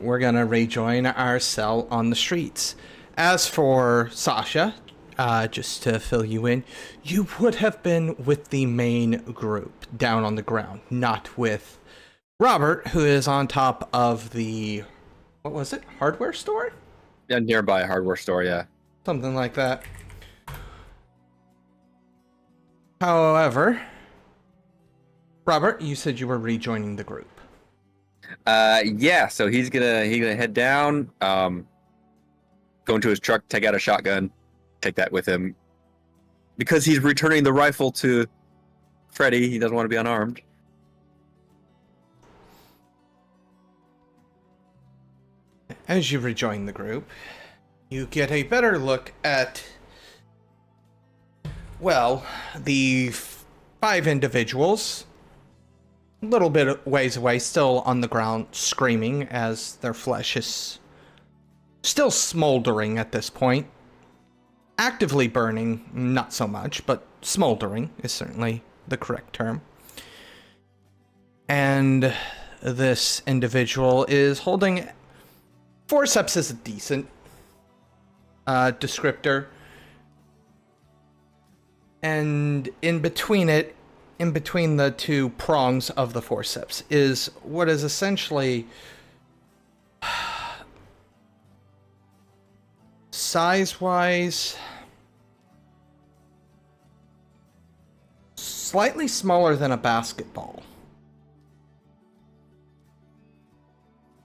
we're gonna rejoin our cell on the streets. As for Sasha, just to fill you in, you would have been with the main group down on the ground, not with Robert, who is on top of the, what was it, hardware store? Yeah, nearby a hardware store, yeah. Something like that. However, Robert, you said you were rejoining the group. Yeah, so he's gonna head down, go into his truck, take out a shotgun, take that with him. Because he's returning the rifle to Freddy, he doesn't want to be unarmed. As you rejoin the group, you get a better look at, well, the 5 individuals, a little bit of ways away, still on the ground, screaming as their flesh is still smoldering at this point. Actively burning, not so much, but smoldering is certainly the correct term. And this individual is holding... Forceps is a decent descriptor. And in between the two prongs of the forceps is what is essentially size-wise slightly smaller than a basketball.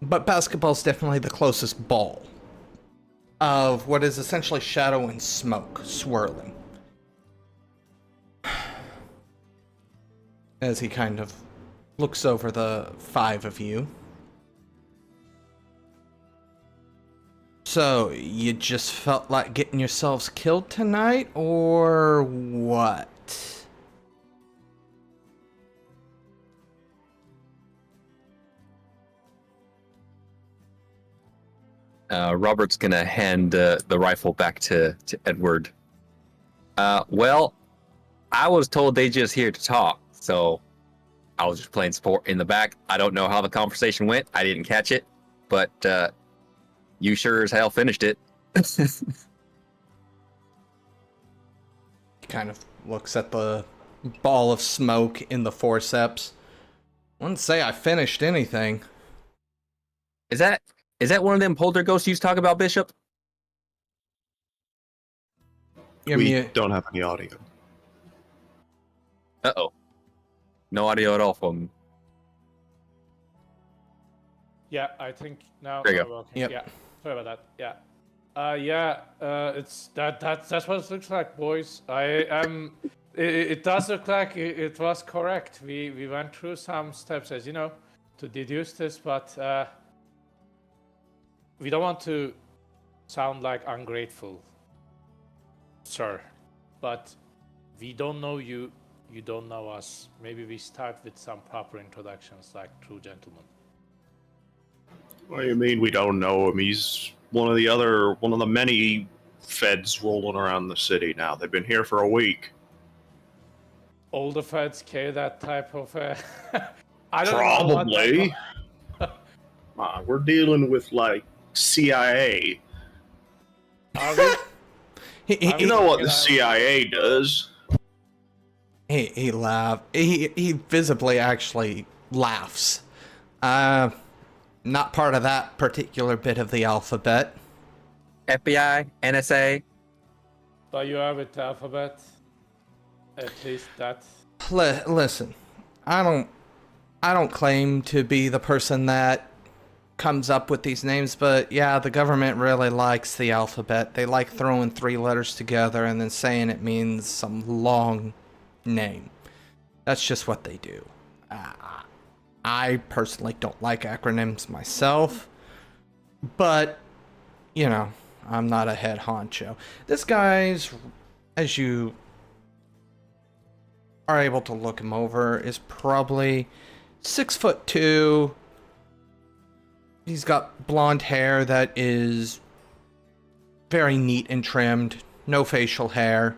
But basketball's definitely the closest ball of what is essentially shadow and smoke swirling. As he kind of looks over the 5 of you. So, you just felt like getting yourselves killed tonight, or what? Robert's gonna hand the rifle back to Edward. Well, I was told they just here to talk, so I was just playing support in the back. I don't know how the conversation went. I didn't catch it, but you sure as hell finished it. He kind of looks at the ball of smoke in the forceps. Wouldn't say I finished anything. Is that one of them poltergeists you talk about, Bishop? We don't have any audio. Uh-oh. No audio at all from... Yeah, I think now There you we're go. working. Yep. Yeah, sorry about that. Yeah, it's that's what it looks like, boys. It does look like it was correct. We went through some steps, as you know, to deduce this, but we don't want to sound like ungrateful, sir. But we don't know you. You don't know us. Maybe we start with some proper introductions, like true gentlemen. What do you mean we don't know him? He's one of the many feds rolling around the city now. They've been here for a week. All the feds carry that type of... I don't Probably. We're dealing with, like, CIA. Are we? You know what the CIA does. He laughs. He visibly actually laughs. Not part of that particular bit of the alphabet. FBI, NSA. But you are with the alphabet. At least that. Listen, I don't claim to be the person that comes up with these names, but yeah, the government really likes the alphabet. They like throwing 3 letters together and then saying it means some long name. That's just what they do. I personally don't like acronyms myself, but, you know, I'm not a head honcho. This guy's, as you are able to look him over, is probably 6'2". He's got blonde hair that is very neat and trimmed, no facial hair.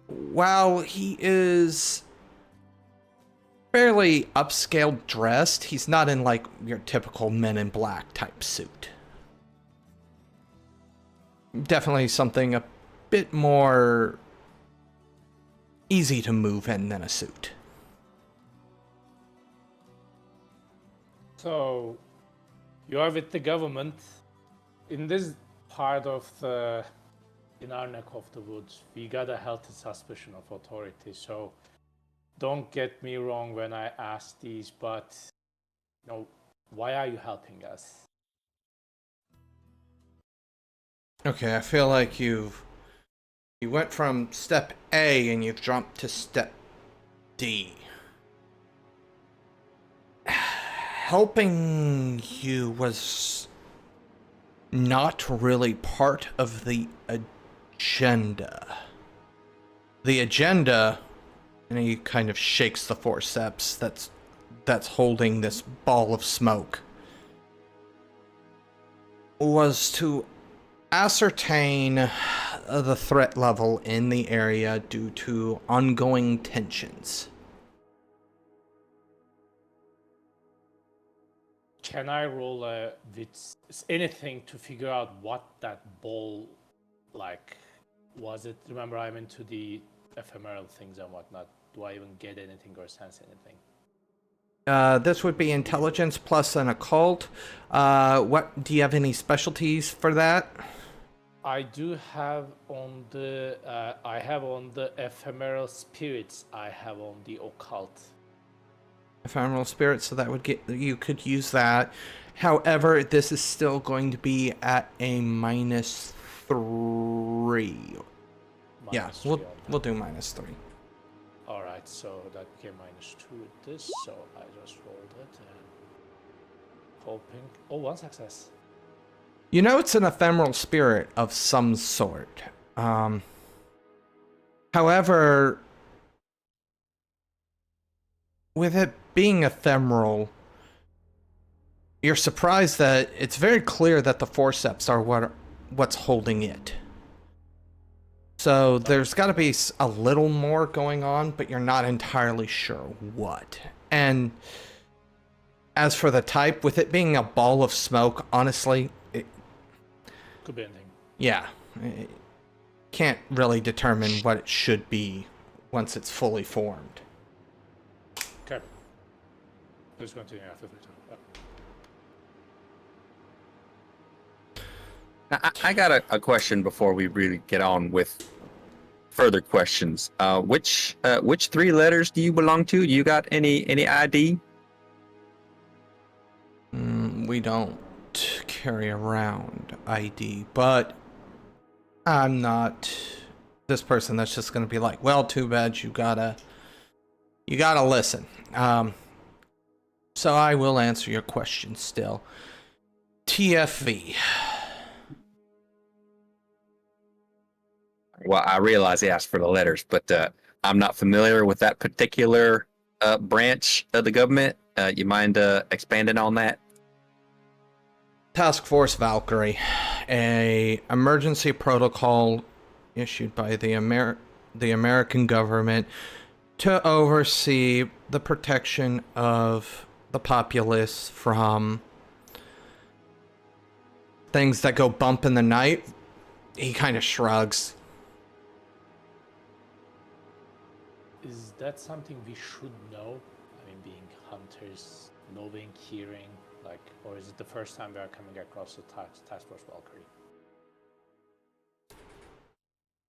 While he is fairly upscale dressed. He's not in like your typical Men in Black type suit. Definitely something a bit more easy to move in than a suit. So, you are with the government. In this part of in our neck of the woods, we got a healthy suspicion of authority, so don't get me wrong when I ask these, but, why are you helping us? Okay, I feel like you went from step A and you've jumped to step D. Helping you was not really part of the agenda. The agenda, and he kind of shakes the forceps that's holding this ball of smoke, was to ascertain the threat level in the area due to ongoing tensions. Can I roll with anything to figure out what that ball, was it? Remember, I'm into the ephemeral things and whatnot. Do I even get anything or sense anything? This would be intelligence plus an occult. What do you have any specialties for that? I do have on the ephemeral spirits. I have on the occult. Ephemeral spirit, so that would get, you could use that. However, this is still going to be at a -3. Yeah, we'll do -3. All right, so that became -2 with this. So I just rolled it and hoping. Oh, 1 success. You know it's an ephemeral spirit of some sort. However, with it being ephemeral, you're surprised that it's very clear that the forceps are what's holding it. So there's got to be a little more going on, but you're not entirely sure what. And as for the type, with it being a ball of smoke, honestly, could be anything. Yeah, can't really determine what it should be once it's fully formed. Okay. Let's continue after this. Now, I got a question before we really get on with further questions. Which 3 letters do you belong to? You got any ID? We don't carry around ID, but I'm not this person that's just gonna be like, well, too bad, you gotta listen. So I will answer your question still. TFV. Well, I realize he asked for the letters, but I'm not familiar with that particular branch of the government. You mind expanding on that? Task Force Valkyrie, a emergency protocol issued by the American government to oversee the protection of the populace from things that go bump in the night. He kind of shrugs. Is that something we should know? I mean, being hunters, knowing, hearing, or is it the first time we are coming across the Task Force Valkyrie?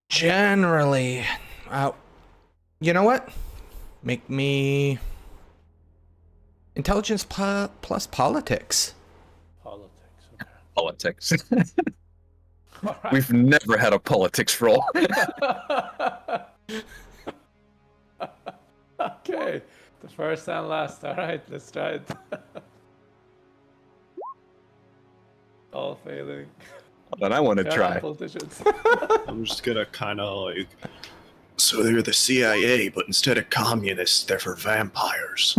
Generally, you know what? Make me intelligence plus politics. Politics. Okay. Politics. All right. We've never had a politics roll. Okay, the first and last. All right, let's try it. All failing. But I want to try. Politicians. I'm just gonna kind of so they're the CIA, but instead of communists, they're for vampires.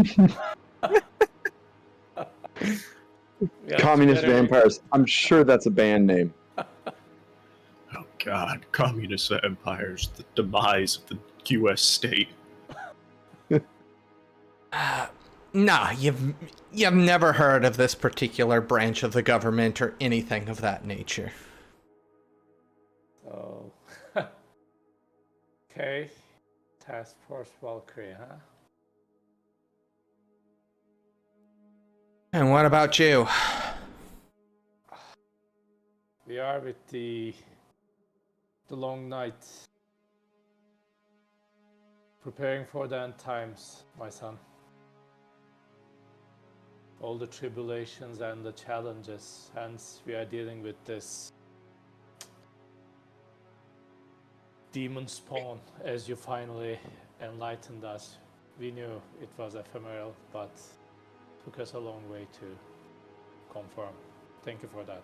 Yeah, Communist better- vampires. I'm sure that's a band name. Oh God, communist vampires, the demise of the U.S. state. Nah, you've never heard of this particular branch of the government or anything of that nature. Oh. Okay. Task Force Valkyrie, huh? And what about you? We are with the long night. Preparing for the end times, my son. All the tribulations and the challenges, hence we are dealing with this demon spawn as you finally enlightened us. We knew it was ephemeral, but took us a long way to confirm. Thank you for that.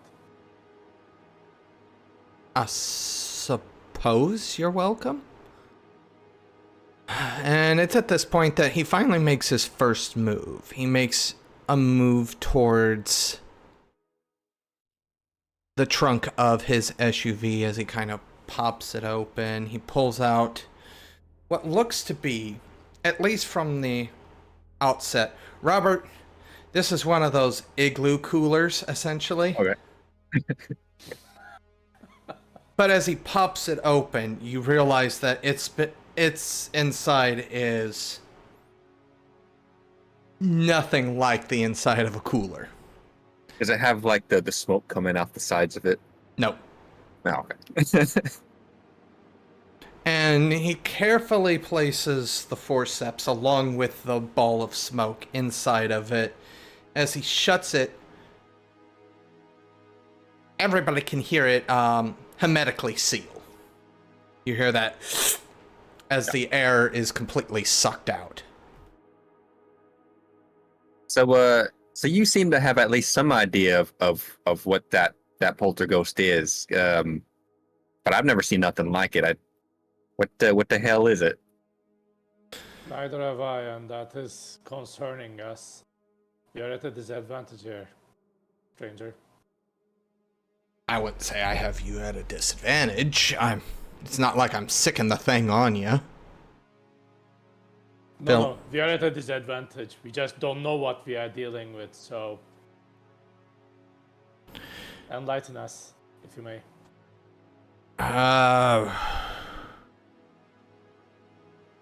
I suppose you're welcome. And it's at this point that he finally makes his first move. He makes a move towards the trunk of his SUV as he kind of pops it open. He pulls out what looks to be, at least from the outset, Robert, this is one of those igloo coolers, essentially. Okay. But as he pops it open, you realize that its inside is nothing like the inside of a cooler. Does it have like the smoke coming off the sides of it? No. No, okay. And he carefully places the forceps along with the ball of smoke inside of it. As he shuts it, everybody can hear it hermetically seal. You hear that as the air is completely sucked out. So you seem to have at least some idea of what that poltergeist is, but I've never seen nothing like it. What the hell is it? Neither have I, and that is concerning us. We are at a disadvantage here, stranger. I wouldn't say I have you at a disadvantage. It's not like I'm sicking the thing on you. No, we are at a disadvantage. We just don't know what we are dealing with, so enlighten us, if you may.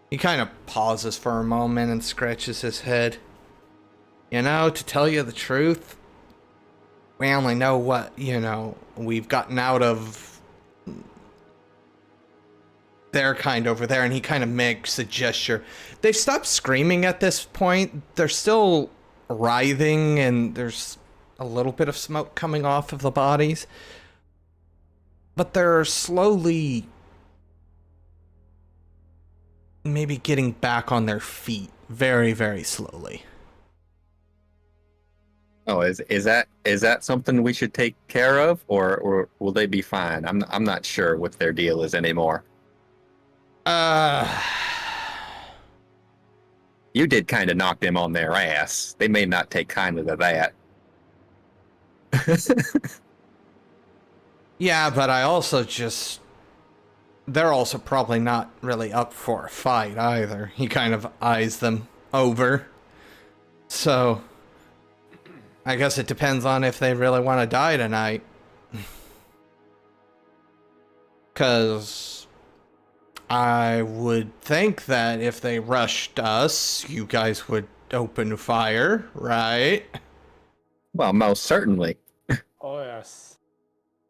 He kind of pauses for a moment and scratches his head. You know, to tell you the truth, we only know what, we've gotten out of their kind over there, and he kind of makes a gesture. They've stopped screaming at this point. They're still writhing, and there's a little bit of smoke coming off of the bodies. But they're slowly maybe getting back on their feet very, very slowly. Oh, is that something we should take care of, or will they be fine? I'm not sure what their deal is anymore. You did kind of knock them on their ass. They may not take kindly to that. Yeah, but I also they're also probably not really up for a fight either. He kind of eyes them over. So, I guess it depends on if they really want to die tonight. 'Cause I would think that if they rushed us, you guys would open fire, right? Well, most certainly. Oh yes,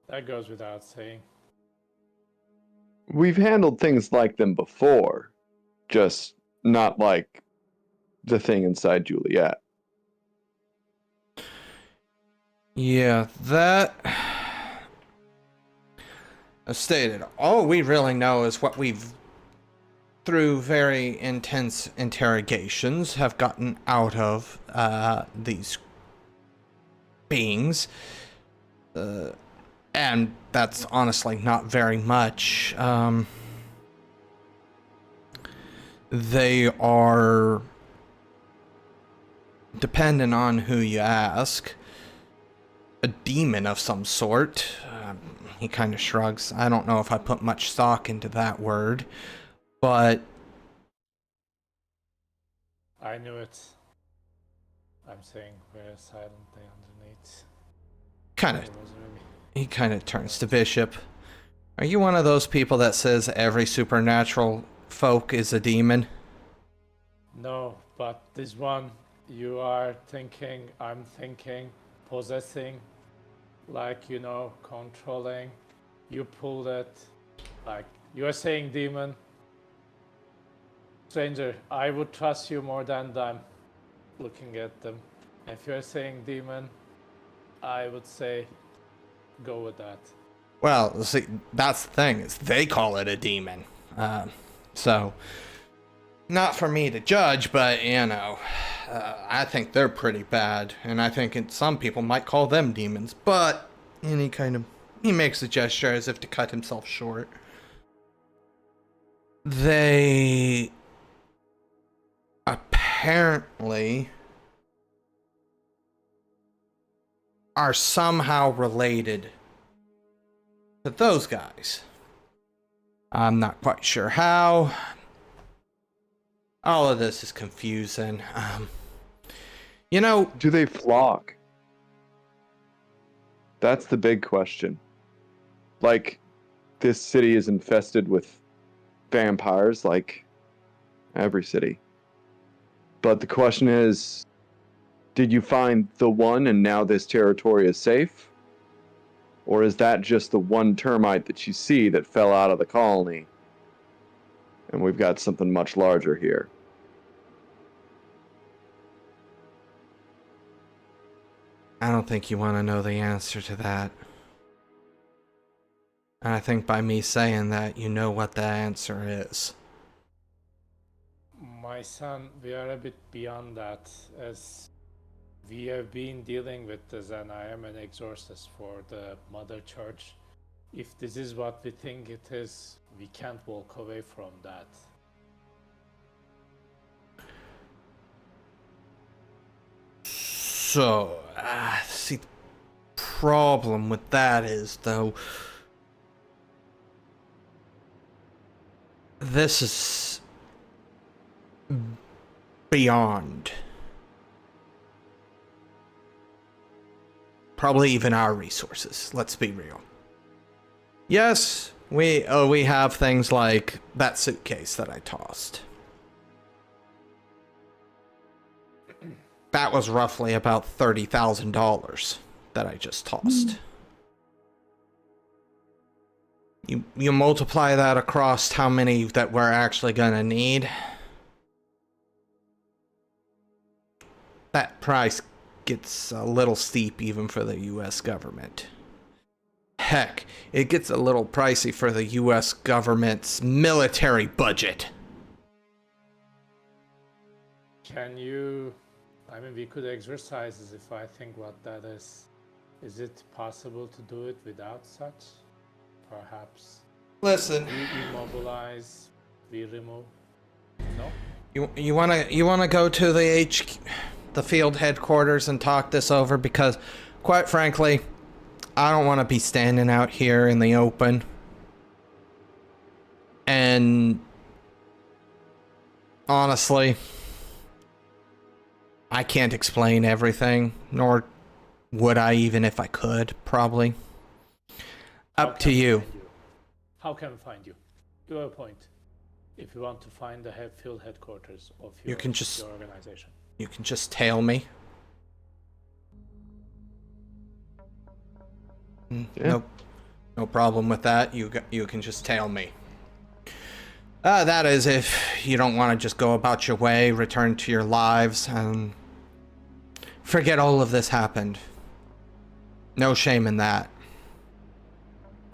that goes without saying. We've handled things like them before, just not like the thing inside Juliet. Yeah, that... As stated, all we really know is what we've, through very intense interrogations, have gotten out of these beings. And that's honestly not very much. They are, depending on who you ask, a demon of some sort. He kind of shrugs. I don't know if I put much stock into that word, but I knew it. I'm saying very silently underneath. Kind of. It was really... He kind of turns to Bishop. Are you one of those people that says every supernatural folk is a demon? No, but this one, you are thinking, I'm thinking, possessing, like, you know, controlling. You pulled it, like, you are saying demon. Stranger, I would trust you more than them, looking at them. If you're saying demon, I would say go with that. Well, see, that's the thing, is they call it a demon. So, not for me to judge, but, you know, I think they're pretty bad, and I think some people might call them demons, but, and he makes a gesture as if to cut himself short. They apparently are somehow related to those guys. I'm not quite sure how. All of this is confusing. You know, Do they flock? That's the big question. Like, this city is infested with vampires, like every city. But the question is, did you find the one and now this territory is safe? Or is that just the one termite that you see that fell out of the colony? And we've got something much larger here. I don't think you want to know the answer to that. And I think by me saying that, you know what the answer is. My son, we are a bit beyond that, as we have been dealing with this, and I am an exorcist for the Mother Church. If this is what we think it is, we can't walk away from that. So, see, the problem with that is, though, this is beyond probably even our resources. Let's be real. Yes, we have things like that suitcase that I tossed. That was roughly about $30,000 that I just tossed. You multiply that across how many that we're actually gonna need. That price gets a little steep even for the US government. Heck, it gets a little pricey for the US government's military budget. Can you... I mean, we could exercise this if I think what that is. Is it possible to do it without such? Perhaps. Listen, We immobilize, we remove. No? you wanna go to the field headquarters and talk this over, because quite frankly, I don't want to be standing out here in the open and honestly, I can't explain everything, nor would I even if I could, probably. Up to you. How can we find you? You have a point. If you want to find the field headquarters of your organization. You can just tail me. Yeah. No problem with that. You can just tail me. That is if you don't want to just go about your way, return to your lives, and forget all of this happened. No shame in that.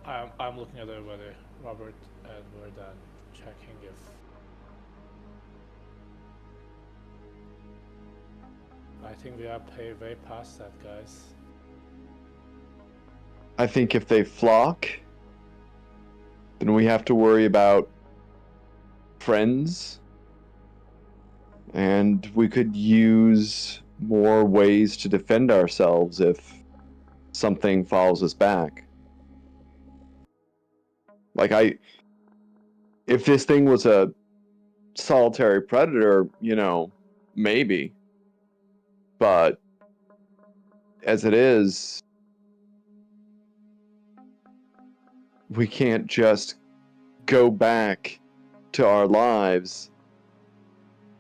I'm looking at whether Robert and we're done checking if... I think we are way past that, guys. I think if they flock, then we have to worry about friends. And we could use more ways to defend ourselves if something follows us back. Like, if this thing was a solitary predator, you know, maybe. But as it is, we can't just go back to our lives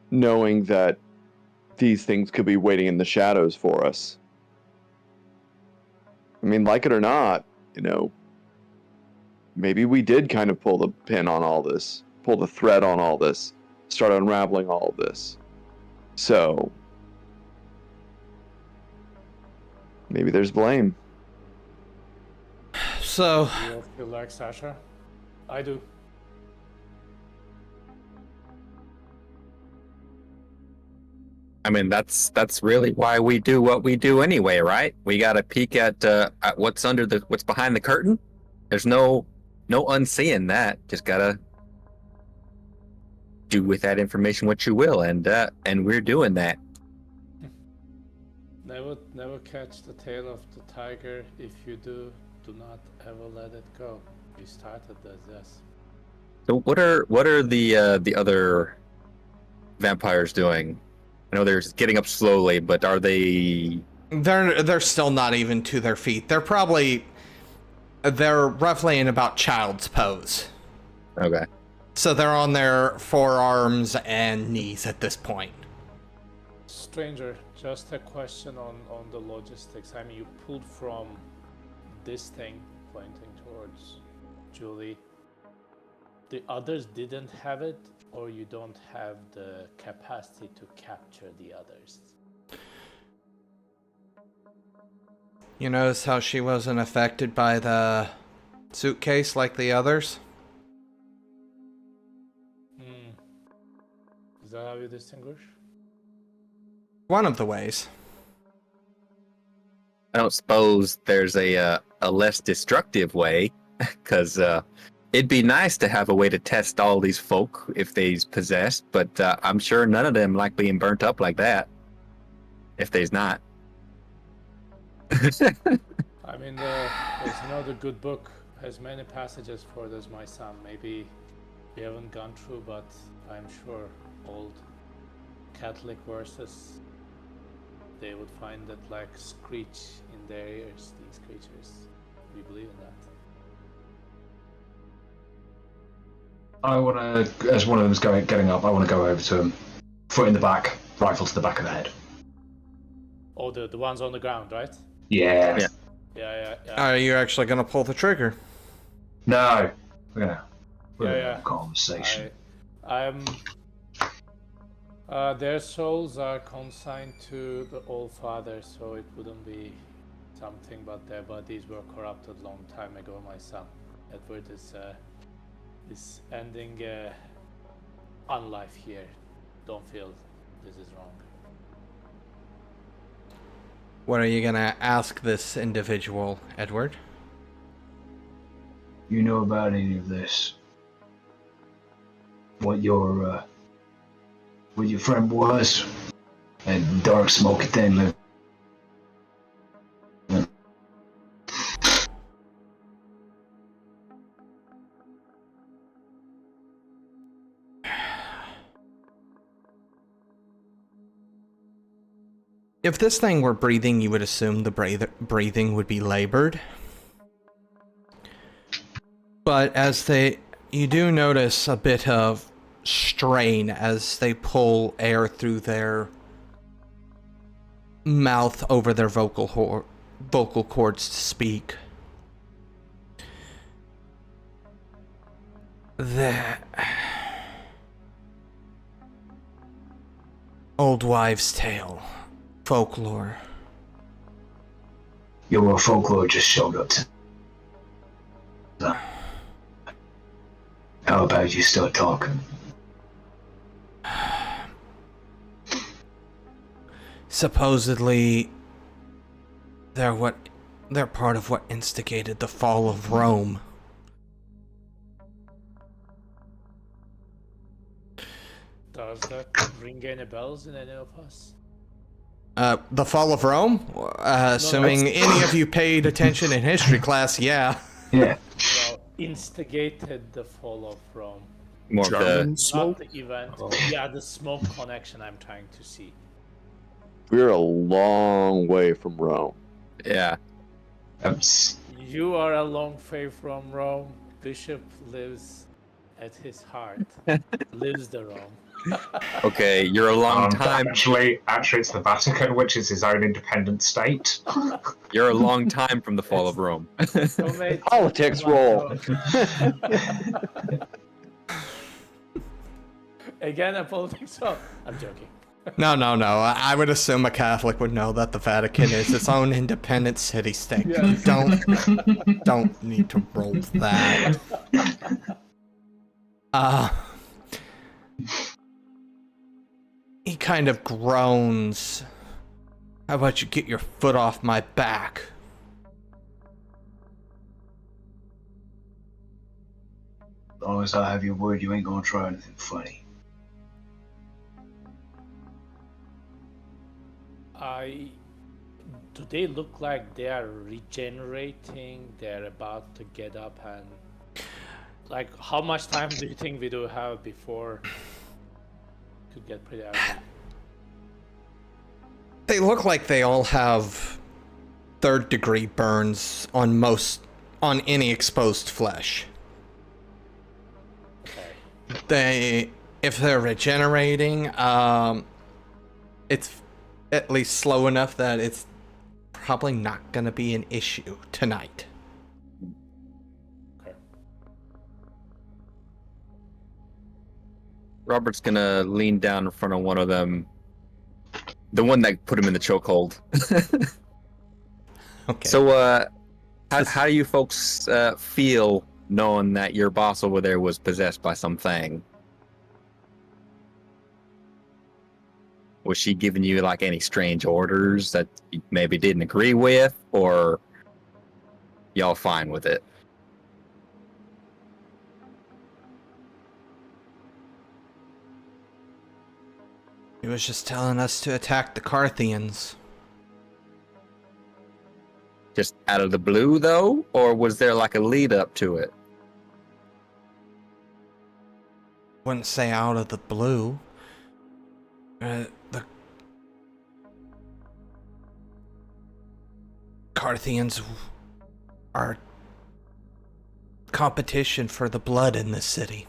knowing that these things could be waiting in the shadows for us. I mean, like it or not, maybe we did kind of pull the pin on all this, pull the thread on all this, start unraveling all of this. So, maybe there's blame. So, Do you feel like Sasha? I do. I mean, that's really why we do what we do anyway, right? We got to peek at what's what's behind the curtain. There's no unseeing that. Just gotta do with that information what you will, and we're doing that. Never catch the tail of the tiger. If you do not ever let it go. We started this. So what are the other vampires doing? I know they're getting up slowly, but are they? they're still not even to their feet. They're roughly in about child's pose. Okay. So they're on their forearms and knees at this point. Stranger, just a question on the logistics. I mean, you pulled from this thing pointing towards Julie. The others didn't have it, or you don't have the capacity to capture the others? You notice how she wasn't affected by the suitcase like the others? Is that how you distinguish? One of the ways. I don't suppose there's a less destructive way, because it'd be nice to have a way to test all these folk if they's possessed, but I'm sure none of them like being burnt up like that. If they's not. I mean, the good book has many passages for this, my son. Maybe we haven't gone through, but I'm sure old Catholic verses, they would find that like screech in their ears, these creatures. We believe in that. I want to, as one of them's getting up, I want to go over to him. Foot in the back, rifle to the back of the head. Oh, the ones on the ground, right? Yeah. Yeah. Are you actually gonna pull the trigger? No. We're gonna Yeah. have a conversation. Their souls are consigned to the All-Father, so it wouldn't be something, but their bodies were corrupted long time ago, my son. Edward is ending unlife here. Don't feel this is wrong. What are you gonna ask this individual, Edward? You know about any of this? What your friend was? And dark smoky thing lived. If this thing were breathing, you would assume the breathing would be labored. But you do notice a bit of strain as they pull air through their mouth over their vocal cords to speak. The old wives' tale. Folklore. Your folklore just showed up to... How about you start talking? Supposedly, they're part of what instigated the fall of Rome. Does that ring any bells in any of us? The fall of Rome? Assuming any of you paid attention in history class, yeah. Yeah. Well, instigated the fall of Rome. More of German the smoke? Not the event. Oh. Yeah, the smoke connection I'm trying to see. We're a long way from Rome. yeah. You are a long way from Rome. Bishop lives at his heart. Lives the Rome. Okay, you're a long time. Actually, it's the Vatican, which is his own independent state. You're a long time from the fall of Rome. Roommate, Politics roll. Again, a politics roll. I'm joking. No. I would assume a Catholic would know that the Vatican is its own independent city-state. Yes. Don't need to roll that. He kind of groans. How about you get your foot off my back? As long as I have your word, you ain't gonna try anything funny. Do they look like they are regenerating? They're about to get up and... Like, how much time do you think we do have before to get pretty angry? They look like they all have third-degree burns on any exposed flesh. Okay. If they're regenerating, it's at least slow enough that it's probably not gonna be an issue tonight. Okay. Robert's gonna lean down in front of one of them. The one that put him in the chokehold. Okay. So, how do you folks feel knowing that your boss over there was possessed by something? Was she giving you like any strange orders that you maybe didn't agree with, or y'all fine with it? He was just telling us to attack the Carthians. Just out of the blue, though, or was there like a lead up to it? Wouldn't say out of the blue. The Carthians are competition for the blood in this city.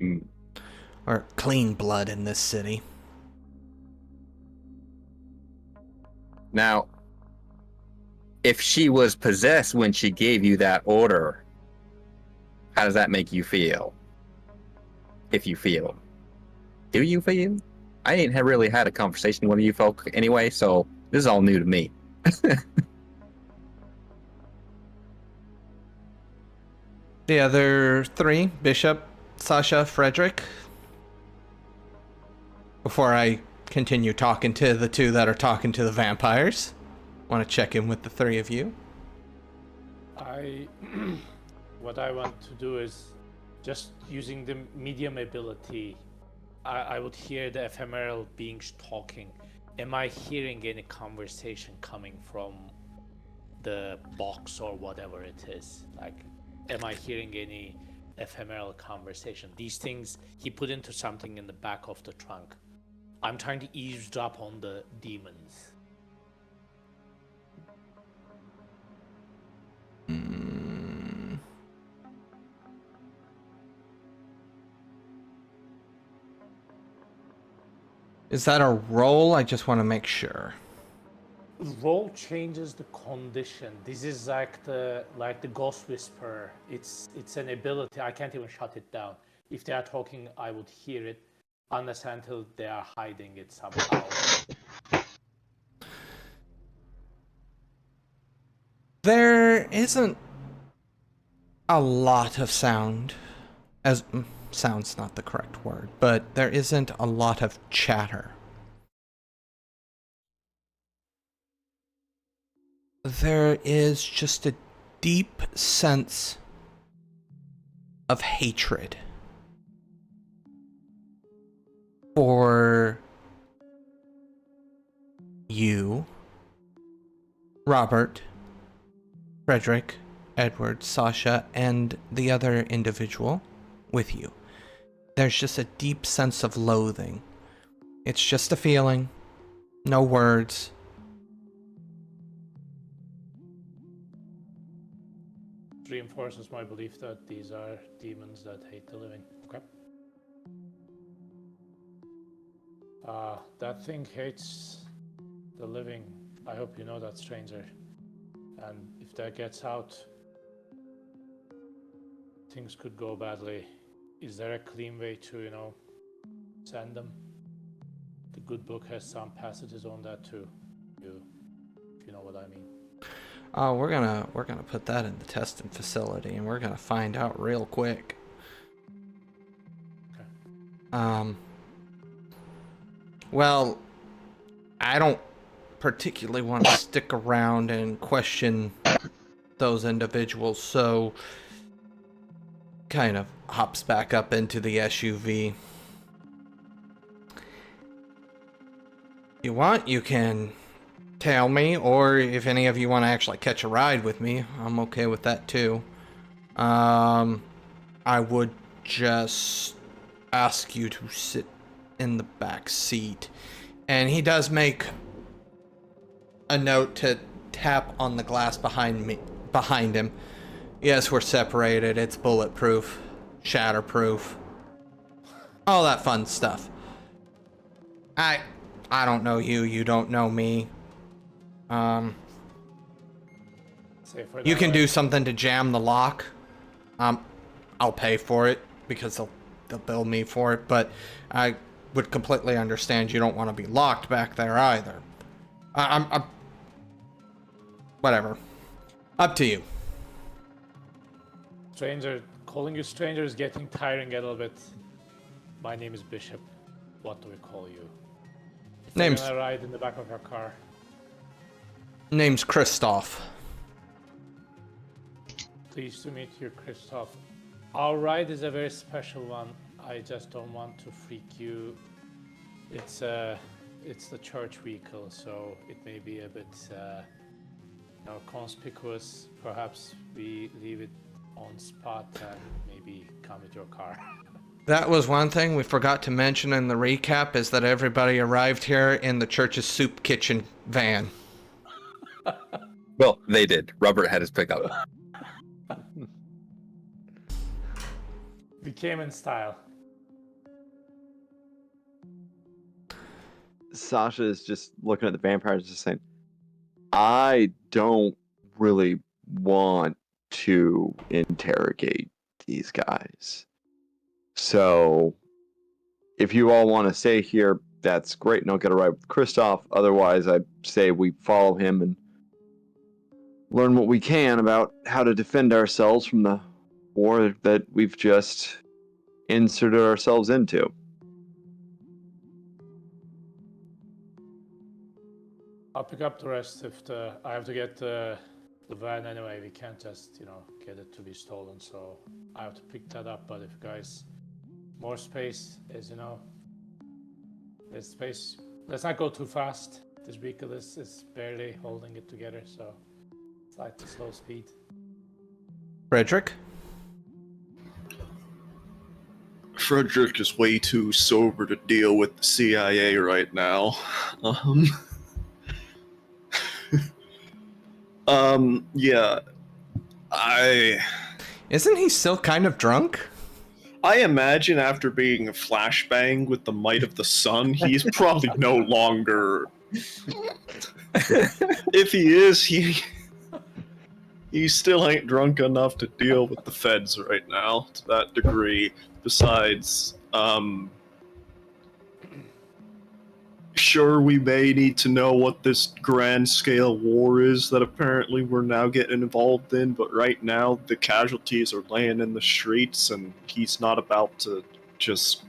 Mm. Or clean blood in this city. Now, if she was possessed when she gave you that order, how does that make you feel? If you feel. Do you feel? I ain't really had a conversation with you folk anyway, so this is all new to me. The other three, Bishop, Sasha, Frederick. Before I continue talking to the two that are talking to the vampires, want to check in with the three of you. What I want to do is just using the medium ability. I would hear the ephemeral beings talking. Am I hearing any conversation coming from the box or whatever it is? Like, am I hearing any ephemeral conversation? These things he put into something in the back of the trunk. I'm trying to eavesdrop on the demons. Is that a roll? I just want to make sure. Roll changes the condition. This is like the ghost whisperer. It's an ability. I can't even shut it down. If they are talking, I would hear it, unless until they are hiding it somehow. There isn't a lot of sound. Sound's not the correct word, but there isn't a lot of chatter. There is just a deep sense of hatred for you, Robert, Frederick, Edward, Sasha, and the other individual with you. There's just a deep sense of loathing. It's just a feeling, no words. Reinforces my belief that these are demons that hate the living. Okay. That thing hates the living. I hope you know that, stranger. And if that gets out, things could go badly. Is there a clean way to, send them? The good book has some passages on that too. If you know what I mean. Oh, we're gonna put that in the testing facility, and we're gonna find out real quick. Okay. Well, I don't particularly want to stick around and question those individuals, so kind of hops back up into the SUV. You want, you can tell me, or if any of you want to actually catch a ride with me, I'm okay with that too. I would just ask you to sit in the back seat. And he does make a note to tap on the glass behind him. Yes, we're separated. It's bulletproof, shatterproof, all that fun stuff. I don't know you. You don't know me. You can do something to jam the lock. I'll pay for it because they'll bill me for it. But I would completely understand you don't want to be locked back there either. I'm whatever. Up to you. Stranger, calling you stranger is getting tiring a little bit. My name is Bishop. What do we call you? Name's Gonna ride in the back of your car. Name's Kristoph. Pleased to meet you, Kristoph. Our ride is a very special one. I just don't want to freak you. It's the church vehicle, so it may be a bit conspicuous. Perhaps we leave it on spot and maybe come with your car. That was one thing we forgot to mention in the recap, is that everybody arrived here in the church's soup kitchen van. Well, they did. Robert had his pickup. We came in style. Sasha is just looking at the vampires, just saying, I don't really want to interrogate these guys. So, if you all want to stay here, that's great, and I'll get a ride with Kristoph. Otherwise, I say we follow him and learn what we can about how to defend ourselves from the war that we've just inserted ourselves into. I'll pick up the rest if I have to get the van anyway. We can't just, get it to be stolen, so I have to pick that up. But if guys, more space, as you know, there's space. Let's not go too fast. This vehicle is barely holding it together, so it's like the slow speed. Frederick? Fredrick is way too sober to deal with the CIA right now. Yeah. Isn't he still kind of drunk? I imagine after being flashbanged with the might of the sun, he's probably no longer. If he is, he still ain't drunk enough to deal with the feds right now to that degree. Besides, sure, we may need to know what this grand scale war is that apparently we're now getting involved in, but right now the casualties are laying in the streets and he's not about to just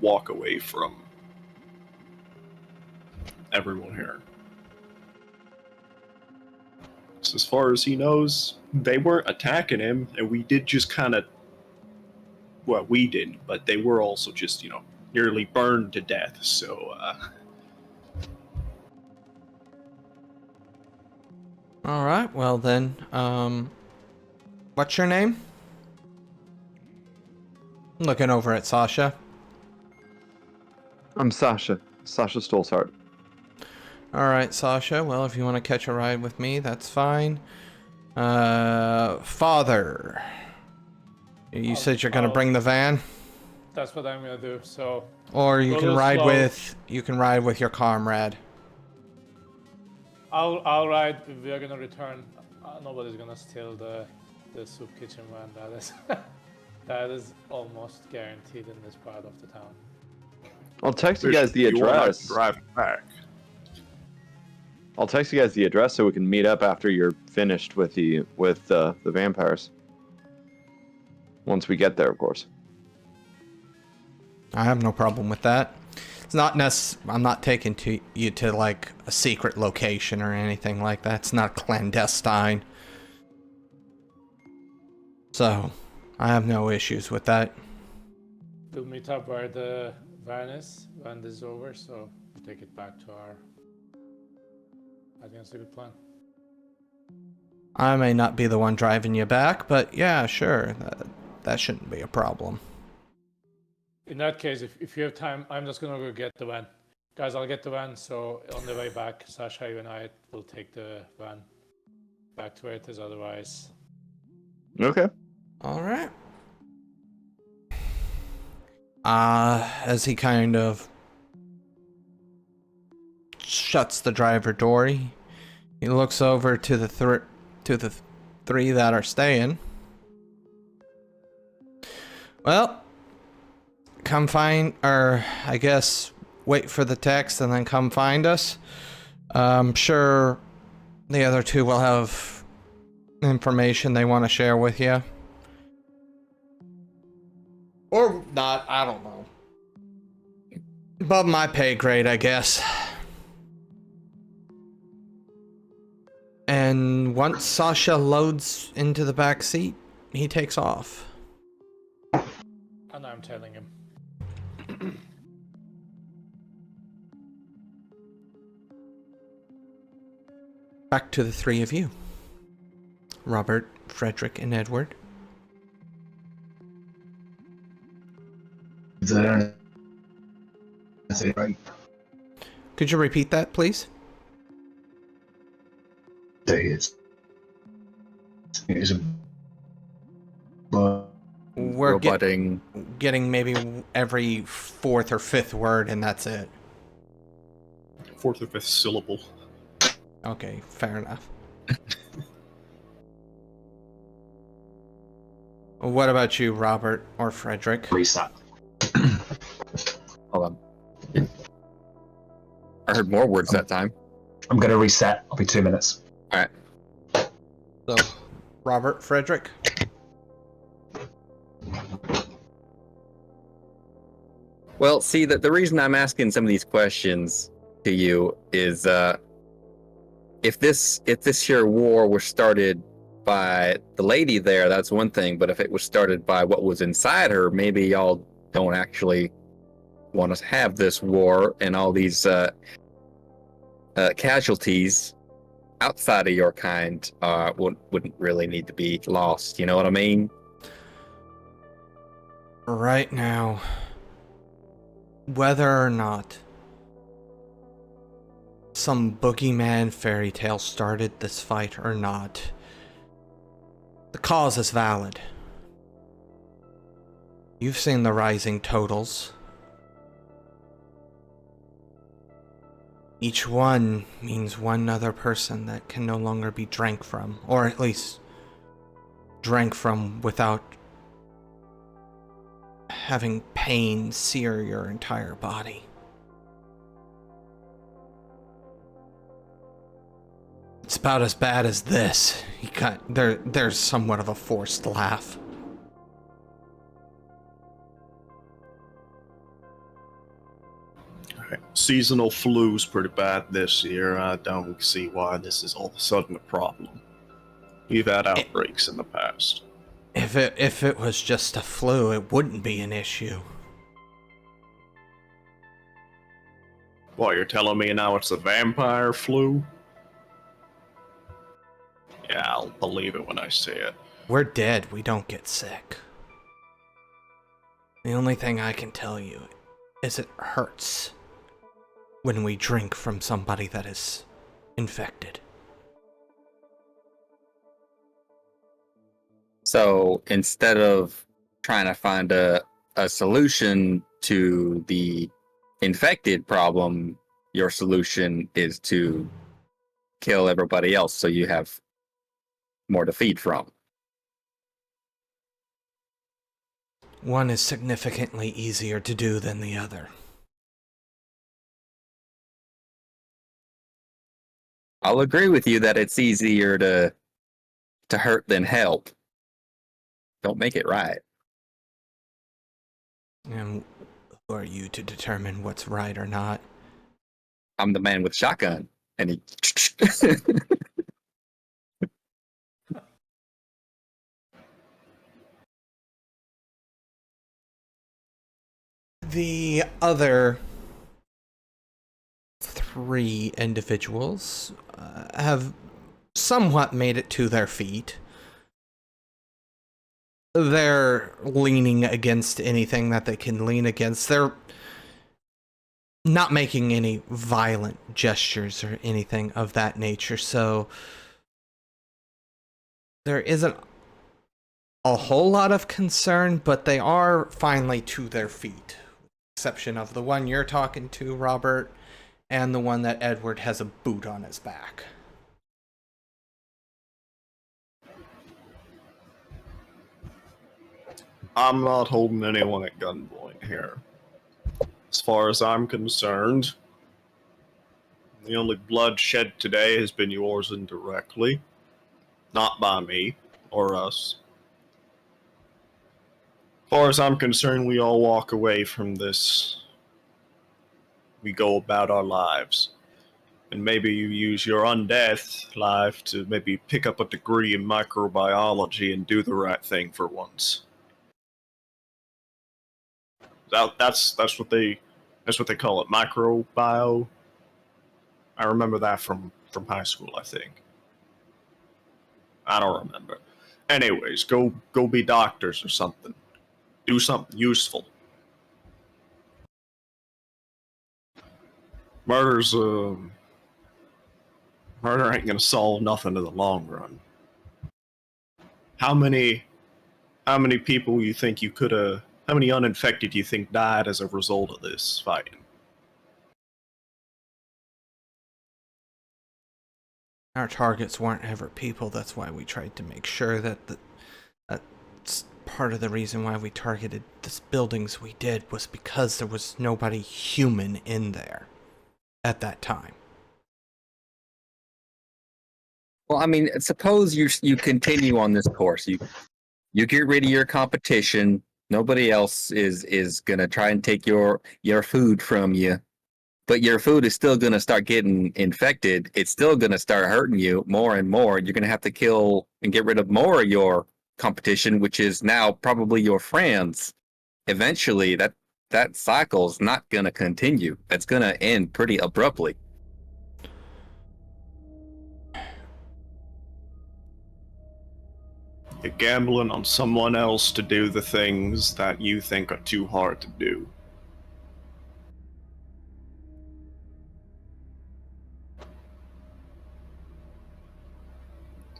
walk away from everyone here. So as far as he knows, they weren't attacking him, and we did just kind of, well, we didn't, but they were also just, nearly burned to death, so, Alright, well then, What's your name? Looking over at Sasha. I'm Sasha. Sasha Stolzhardt. Alright, Sasha. Well, if you want to catch a ride with me, that's fine. Father. You said you're gonna bring the van? That's what I'm gonna do. So. Or you Go can real ride slow. with your comrade. I'll ride. We are gonna return. Nobody's gonna steal the soup kitchen van. That is almost guaranteed in this part of the town. I'll text you guys the You wanna address. drive back. I'll text you guys the address so we can meet up after you're finished with the vampires. Once we get there, of course. I have no problem with that. It's not I'm not taking you to like a secret location or anything like that. It's not clandestine. So, I have no issues with that. We'll meet up where the van is when this is over, so we'll take it back to our. I think that's a good plan. I may not be the one driving you back, but yeah, sure. That shouldn't be a problem. In that case, if you have time, I'm just gonna go get the van. Guys, I'll get the van, so on the way back, Sasha, you and I will take the van back to where it is, otherwise. Okay. Alright. As he kind of shuts the driver door, he looks over to the three that are staying. Well, come find, or I guess wait for the text and then come find us. I'm sure the other two will have information they want to share with you. Or not, I don't know. Above my pay grade, I guess. And once Sasha loads into the back seat, he takes off. And I'm telling him. Back to the three of you. Robert, Frederick, and Edward. Is there anything right? Could you repeat that, please? It is a but We're Roboting. getting maybe every fourth or fifth word, and that's it. Fourth or fifth syllable. Okay, fair enough. What about you, Robert or Frederick? Reset. Hold on. I heard more words that time. I'm gonna reset. I'll be 2 minutes. All right. So, Robert, Frederick? Well, see, the reason I'm asking some of these questions to you is if this here war was started by the lady there, that's one thing. But if it was started by what was inside her, maybe y'all don't actually want us to have this war and all these casualties outside of your kind wouldn't really need to be lost. You know what I mean? Right now, whether or not some boogeyman fairy tale started this fight or not, the cause is valid. You've seen the rising totals. Each one means one other person that can no longer be drank from, or at least drank from without having pain sear your entire body. It's about as bad as this. There's somewhat of a forced laugh. Seasonal flu's pretty bad this year. I don't see why this is all of a sudden a problem. We've had outbreaks in the past. If it was just a flu, it wouldn't be an issue. What, you're telling me now it's a vampire flu? Yeah, I'll believe it when I see it. We're dead. We don't get sick. The only thing I can tell you is it hurts when we drink from somebody that is infected. So instead of trying to find a solution to the infected problem, your solution is to kill everybody else so you have more to feed from. One is significantly easier to do than the other. I'll agree with you that it's easier to hurt than help. Don't make it right. And who are you to determine what's right or not? I'm the man with shotgun. And he The other three individuals have somewhat made it to their feet. They're leaning against anything that they can lean against. They're not making any violent gestures or anything of that nature, so there isn't a whole lot of concern, but they are finally to their feet. Exception of the one you're talking to, Robert, and the one that Edward has a boot on his back. I'm not holding anyone at gunpoint here. As far as I'm concerned, the only blood shed today has been yours indirectly, not by me or us. As far as I'm concerned, we all walk away from this. We go about our lives. And maybe you use your undeath life to maybe pick up a degree in microbiology and do the right thing for once. That's what they call it, microbio. I remember that from high school, I think. I don't remember. Anyways, go be doctors or something. Do something useful. Murder ain't gonna solve nothing in the long run. How many people you think you could have? How many uninfected do you think died as a result of this fighting? Our targets weren't ever people, that's why we tried to make sure that that's part of the reason why we targeted the buildings we did, was because there was nobody human in there at that time. Well, I mean, suppose you continue on this course. You get rid of your competition. Nobody else is gonna try and take your food from you, but your food is still gonna start getting infected. It's still gonna start hurting you more and more. You're gonna have to kill and get rid of more of your competition, which is now probably your friends. Eventually, that cycle's not gonna continue. That's gonna end pretty abruptly. You're gambling on someone else to do the things that you think are too hard to do.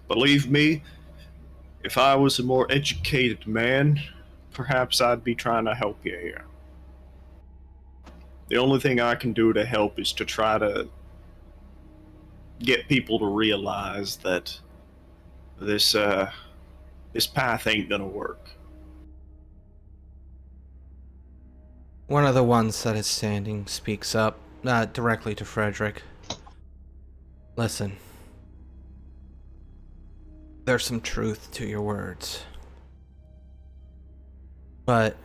Believe me, if I was a more educated man, perhaps I'd be trying to help you here. The only thing I can do to help is to try to get people to realize that this path ain't gonna work. One of the ones that is standing speaks up, directly to Frederick. Listen. There's some truth to your words. But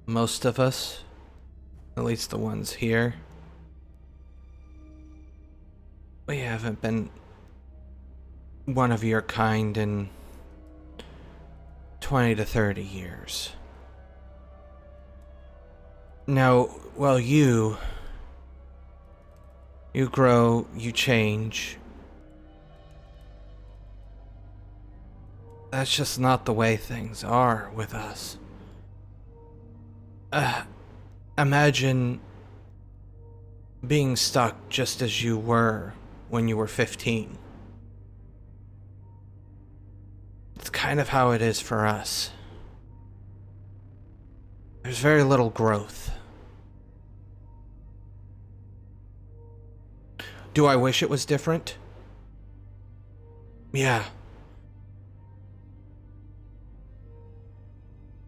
most of us, at least the ones here, we haven't been one of your kind in 20 to 30 years. Now, well, you grow, you change, That's just not the way things are with us. Imagine being stuck just as you were when you were 15. It's kind of how it is for us. There's very little growth. Do I wish it was different? Yeah.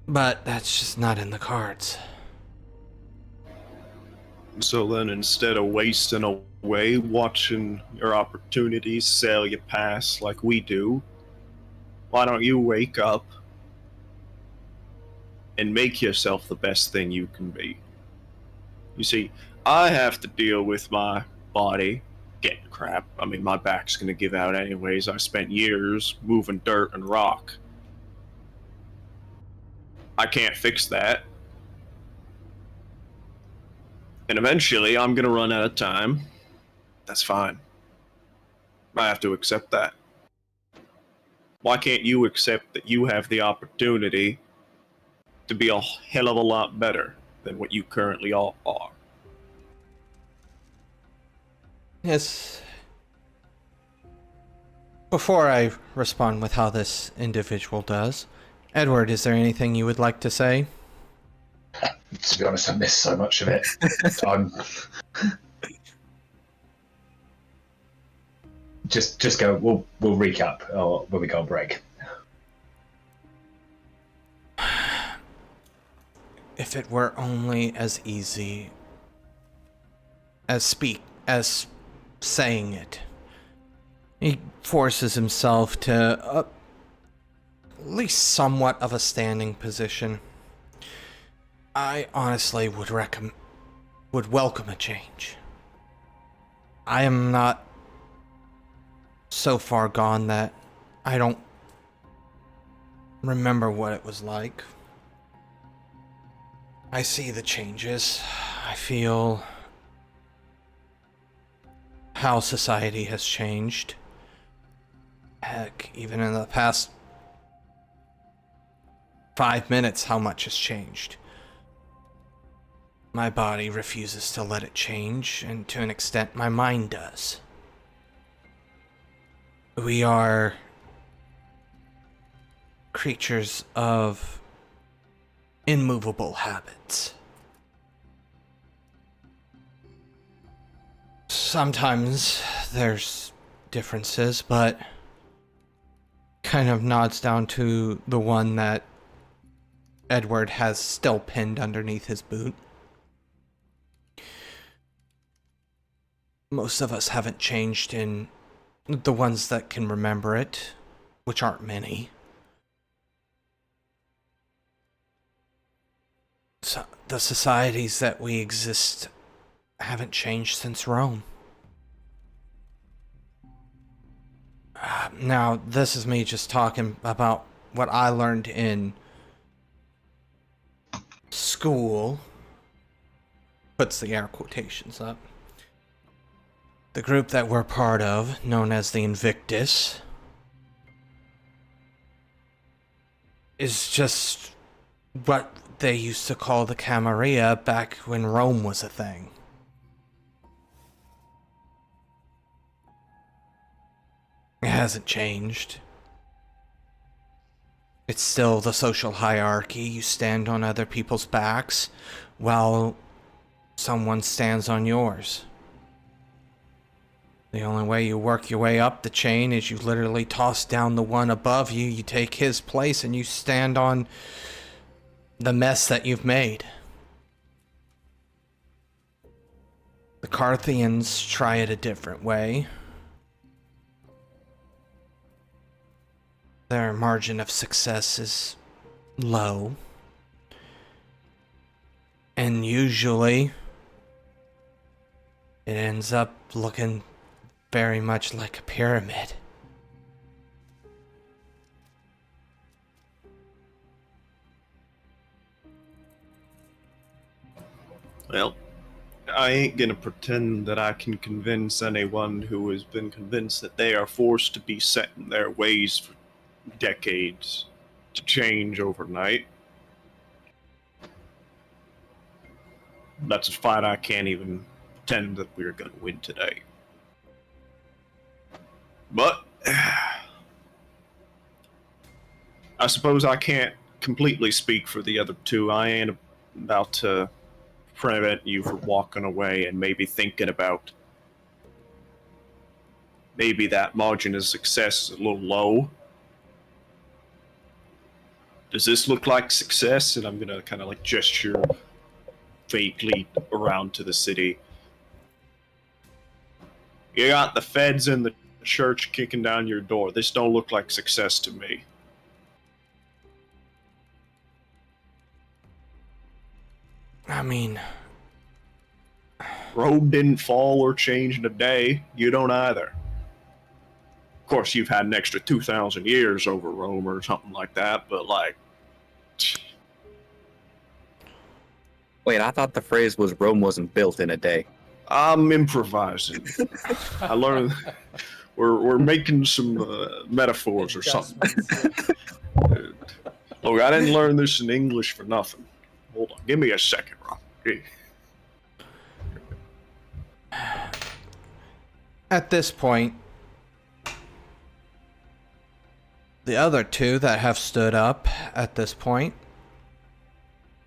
But that's just not in the cards. So then, instead of wasting away watching your opportunities sail you past like we do, why don't you wake up and make yourself the best thing you can be? You see, I have to deal with my body getting crap. I mean, my back's gonna give out anyways. I spent years moving dirt and rock. I can't fix that. And eventually, I'm gonna run out of time. That's fine. I have to accept that. Why can't you accept that you have the opportunity to be a hell of a lot better than what you currently all are? Yes. Before I respond with how this individual does, Edward, is there anything you would like to say? To be honest, I missed so much of it. Just go. We'll recap when we go on break. If it were only as easy as saying it. He forces himself to at least somewhat of a standing position. I honestly would welcome a change. I am not so far gone that I don't remember what it was like. I see the changes. I feel how society has changed. Heck, even in the past 5 minutes, how much has changed. My body refuses to let it change, and to an extent, my mind does. We are creatures of immovable habits. Sometimes there's differences, but kind of nods down to the one that Edward has still pinned underneath his boot. Most of us haven't changed in the ones that can remember it, which aren't many. So the societies that we exist haven't changed since Rome. Now, this is me just talking about what I learned in school. Puts the air quotations up. The group that we're part of, known as the Invictus, is just what they used to call the Camarilla back when Rome was a thing. It hasn't changed. It's still the social hierarchy. You stand on other people's backs while someone stands on yours. The only way you work your way up the chain is you literally toss down the one above you, you take his place, and you stand on the mess that you've made. The Carthians try it a different way. Their margin of success is low. And usually, it ends up looking very much like a pyramid. Well, I ain't gonna pretend that I can convince anyone who has been convinced that they are forced to be set in their ways decades to change overnight. That's a fight I can't even pretend that we're going to win today. But I suppose I can't completely speak for the other two. I ain't about to prevent you from walking away and maybe thinking about maybe that margin of success is a little low. Does this look like success? And I'm gonna kind of like gesture vaguely around to the city. You got the feds and the church kicking down your door. This don't look like success to me. I mean, Rome didn't fall or change in a day. You don't either. Of course, you've had an extra 2,000 years over Rome or something like that, but like... Wait, I thought the phrase was Rome wasn't built in a day. I'm improvising. I learned... We're making some metaphors or something. Look, I didn't learn this in English for nothing. Hold on, give me a second, Roth. Okay. at this point, the other two that have stood up at this point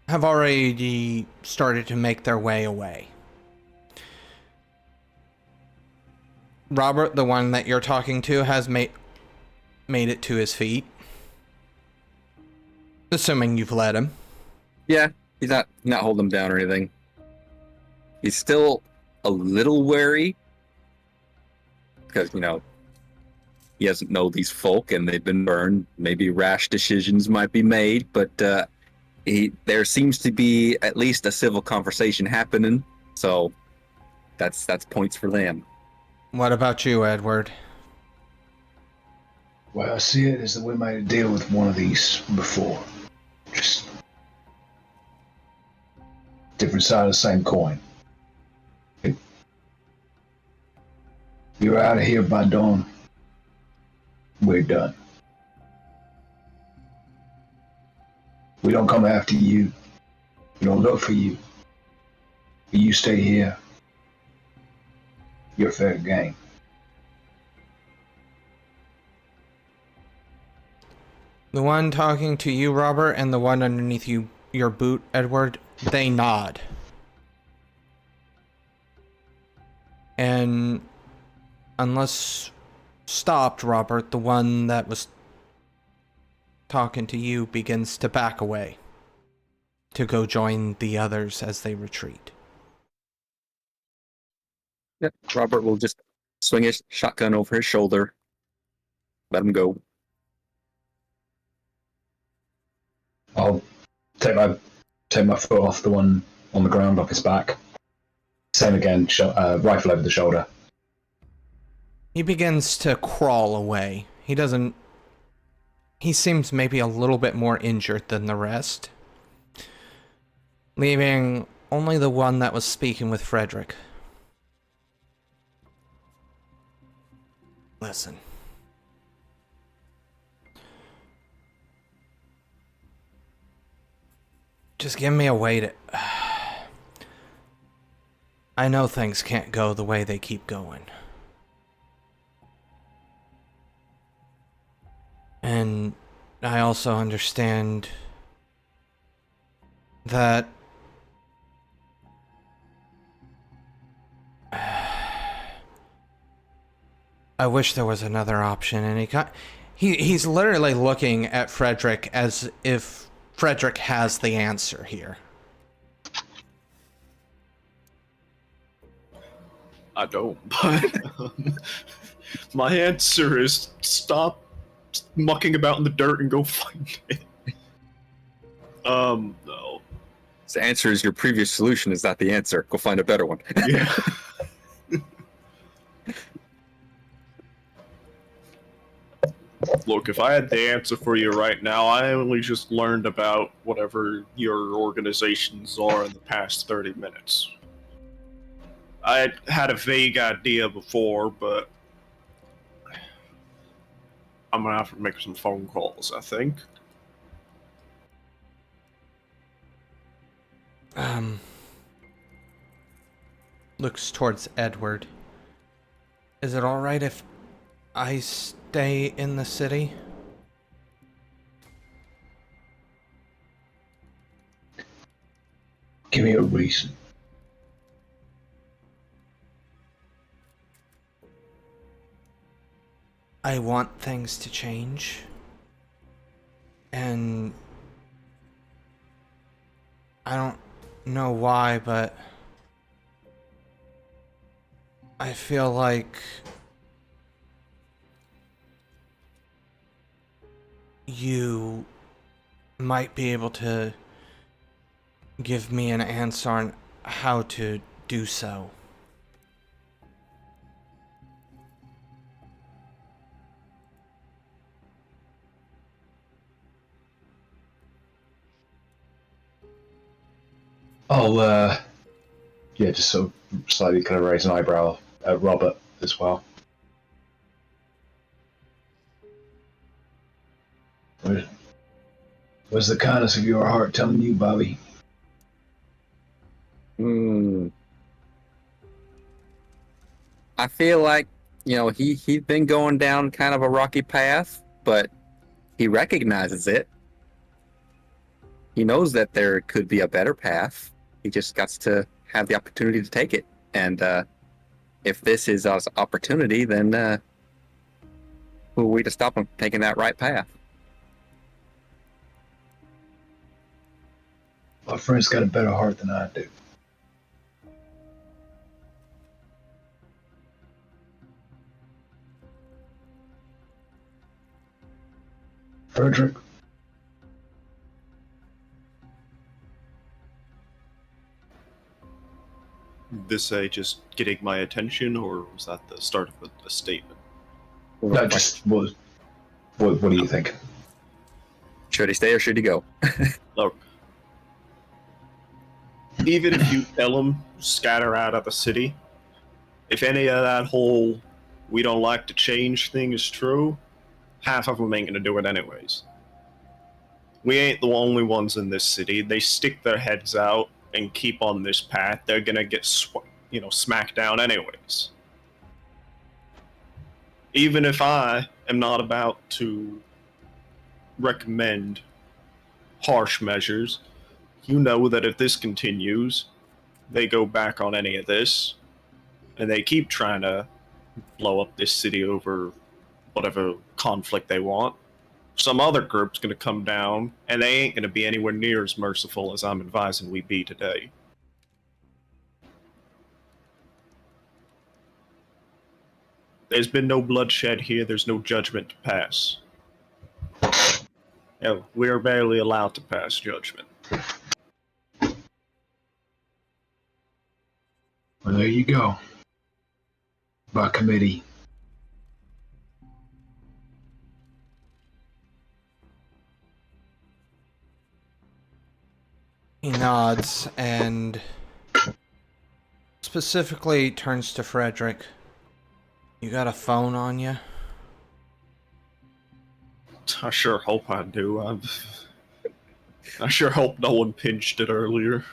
have already started to make their way away. Robert, the one that you're talking to, has made it to his feet. Assuming you've let him. Yeah, he's not holding him down or anything. He's still a little wary because, you know, he doesn't know these folk and they've been burned. Maybe rash decisions might be made, but there seems to be at least a civil conversation happening, so that's points for them. What about you, Edward? Well, I see it as that we made a deal with one of these before. Just different side of the same coin. You're out of here by dawn. We're done. We don't come after you. We don't look for you. You stay here. You're fair game. The one talking to you, Robert, and the one underneath your boot, Edward, they nod. And unless stopped, Robert, the one that was talking to you begins to back away to go join the others as they retreat. Yep, Robert will just swing his shotgun over his shoulder, let him go. I'll take my foot off the one on the ground off his back. Same again, rifle over the shoulder. He begins to crawl away. He seems maybe a little bit more injured than the rest, leaving only the one that was speaking with Frederick. Listen. Just give me a way to... I know things can't go the way they keep going. And I also understand that I wish there was another option. And he's literally looking at Frederick as if Frederick has the answer here. I don't, but my answer is stop mucking about in the dirt and go find it. No. The answer is your previous solution is not the answer. Go find a better one. Yeah. Look, if I had the answer for you right now, I only just learned about whatever your organizations are in the past 30 minutes. I had a vague idea before, but I'm gonna have to make some phone calls, I think. Looks towards Edward. Is it alright if I stay in the city? Give me a reason. I want things to change. And I don't know why, but I feel like you might be able to give me an answer on how to do so. Yeah, just sort of slightly kind of raise an eyebrow at Robert as well. Where's the kindness of your heart telling you, Bobby? I feel like, he's been going down kind of a rocky path, but he recognizes it. He knows that there could be a better path. He just got to have the opportunity to take it. And if this is our opportunity, then who are we to stop him from taking that right path? My friend's got a better heart than I do. Frederick? This just getting my attention, or was that the start of a statement? No, just what do you think? Should he stay or should he go? Look, even if you tell him scatter out of the city, if any of that whole "we don't like to change" thing is true, half of them ain't gonna do it anyways. We ain't the only ones in this city. They stick their heads out and keep on this path, they're gonna get smacked down anyways. Even if I am not about to recommend harsh measures, you know that if this continues, they go back on any of this, and they keep trying to blow up this city over whatever conflict they want, some other group's going to come down, and they ain't going to be anywhere near as merciful as I'm advising we be today. There's been no bloodshed here, there's no judgment to pass. Hell, we're barely allowed to pass judgment. Well, there you go. By committee. He nods and specifically turns to Frederick. You got a phone on you? I sure hope I do. I sure hope no one pinched it earlier.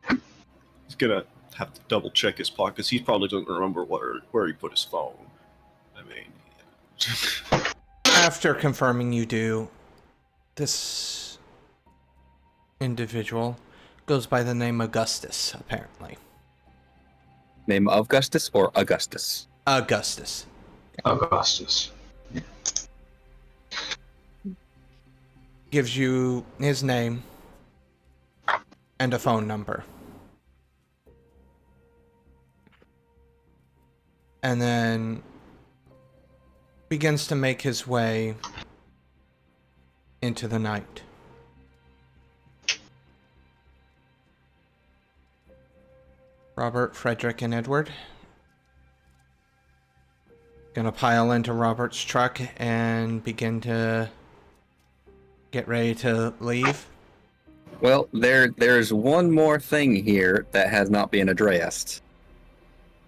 He's gonna have to double check his pockets. He probably doesn't remember where he put his phone. I mean... After confirming you do, this individual goes by the name Augustus, apparently. Name of Augustus or Augustus? Augustus. Augustus. Gives you his name and a phone number. And then begins to make his way into the night. Robert, Frederick, and Edward. Gonna pile into Robert's truck and begin to get ready to leave. Well, there's one more thing here that has not been addressed.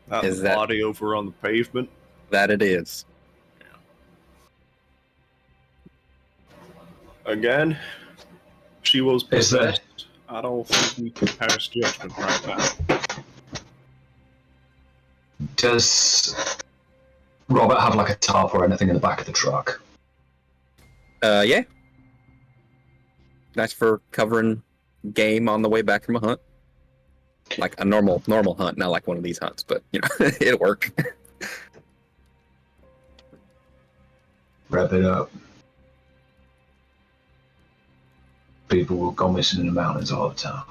That Is that- body over on the pavement. That it is. Again, she was Is there- possessed. I don't think we can pass judgment right now. Does Robert have like a tarp or anything in the back of the truck? Yeah. That's for covering game on the way back from a hunt. Like a normal hunt, not like one of these hunts, but you know, it'll work. Wrap it up. People will go missing in the mountains all the time.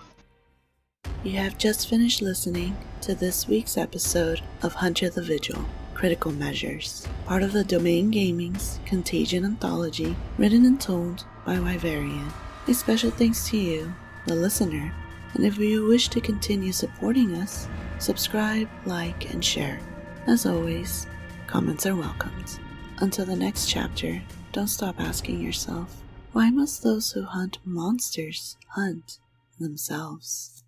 You have just finished listening to this week's episode of Hunter the Vigil, Critical Measures, part of the Domain Gaming's Contagion Anthology, written and told by Wyverian. A special thanks to you, the listener, and if you wish to continue supporting us, subscribe, like, and share. As always, comments are welcomed. Until the next chapter, don't stop asking yourself, why must those who hunt monsters hunt themselves?